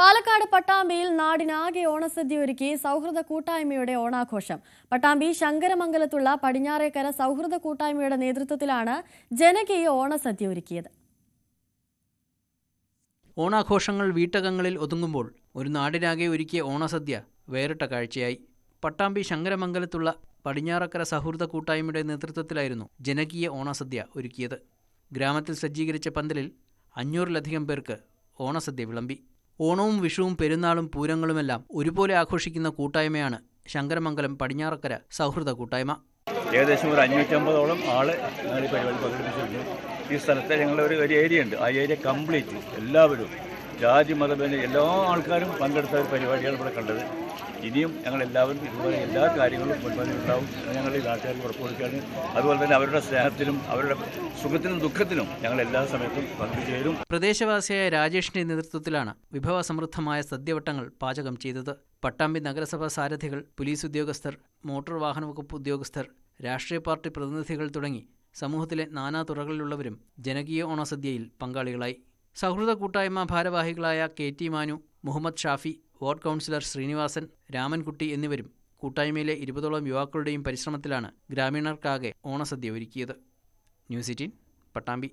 പാലക്കാട് പട്ടാമ്പിയിൽ നാടിനാകെ ഓണസദ്യ ഒരുക്കി സൗഹൃദ കൂട്ടായ്മയുടെ ഓണാഘോഷം. പട്ടാമ്പി ശങ്കരമംഗലത്തുള്ള പടിഞ്ഞാറേക്കര സൗഹൃദ കൂട്ടായ്മയുടെ നേതൃത്വത്തിലാണ് ജനകീയ ഓണസദ്യ ഒരുക്കിയത്. ഓണാഘോഷങ്ങൾ വീട്ടകങ്ങളിൽ ഒതുങ്ങുമ്പോൾ ഒരു നാടിനാകെ ഒരുക്കിയ ഓണസദ്യ വേറിട്ട കാഴ്ചയായി. പട്ടാമ്പി ശങ്കരമംഗലത്തുള്ള പടിഞ്ഞാറേക്കര സൗഹൃദ കൂട്ടായ്മയുടെ നേതൃത്വത്തിലായിരുന്നു ജനകീയ ഓണസദ്യ ഒരുക്കിയത്. ഗ്രാമത്തിൽ സജ്ജീകരിച്ച പന്തലിൽ 500-ലധികം പേർക്ക് ഓണസദ്യ വിളമ്പി. ഓണവും വിഷുവും പെരുന്നാളും പൂരങ്ങളുമെല്ലാം ഒരുപോലെ ആഘോഷിക്കുന്ന കൂട്ടായ്മയാണ് ശങ്കരമംഗലം പടിഞ്ഞാറേക്കര സൗഹൃദ കൂട്ടായ്മ. ഏകദേശം ഒരു 550ഓളം ആള് ഞങ്ങൾ ഈ പരിപാടി പങ്കെടുപ്പിച്ചിട്ടുണ്ട്. ഈ സ്ഥലത്തെ ഞങ്ങളുടെ ഒരു ഏരിയ ഉണ്ട്. ആ ഏരിയ കംപ്ലീറ്റ് എല്ലാവരും ജാതി മതഭേദ എല്ലാ ആൾക്കാരും പങ്കെടുത്ത ഒരു പരിപാടിയാണ് ഇവിടെ കണ്ടത്. ഇനിയും ഞങ്ങളെല്ലാവരും ഇതുപോലെ എല്ലാ കാര്യങ്ങളും മുൻപന്തിയിലുണ്ടാവും ഞങ്ങൾ ഈ നാട്ടുകാർക്ക് ഉറപ്പ് കൊടുക്കുകയാണ്. അതുപോലെ തന്നെ അവരുടെ സ്നേഹത്തിലും അവരുടെ സുഖത്തിനും ദുഃഖത്തിലും ഞങ്ങൾ എല്ലാ സമയത്തും പങ്കുചേരും. പ്രദേശവാസിയായ രാജേഷിന്റെ നേതൃത്വത്തിലാണ് വിഭവസമൃദ്ധമായ സദ്യവട്ടങ്ങൾ പാചകം ചെയ്തത്. പട്ടാമ്പി നഗരസഭാ സാരഥികൾ, പോലീസ് ഉദ്യോഗസ്ഥർ, മോട്ടോർ വാഹന വകുപ്പ് ഉദ്യോഗസ്ഥർ, രാഷ്ട്രീയ പാർട്ടി പ്രതിനിധികൾ തുടങ്ങി സമൂഹത്തിലെ നാനാ തുറകളിലുള്ളവരും ജനകീയ ഓണസദ്യയിൽ പങ്കാളികളായി. സൗഹൃദ കൂട്ടായ്മ ഭാരവാഹികളായ KT Manu, Muhammad Shafi, ward councillor Srinivasan, Ramankutty എന്നിവരും കൂട്ടായ്മയിലെ 20ഓളം യുവാക്കളുടെയും പരിശ്രമത്തിലാണ് ഗ്രാമീണർക്കാകെ ഓണസദ്യ ഒരുക്കിയത്. ന്യൂസ് 18 പട്ടാമ്പി.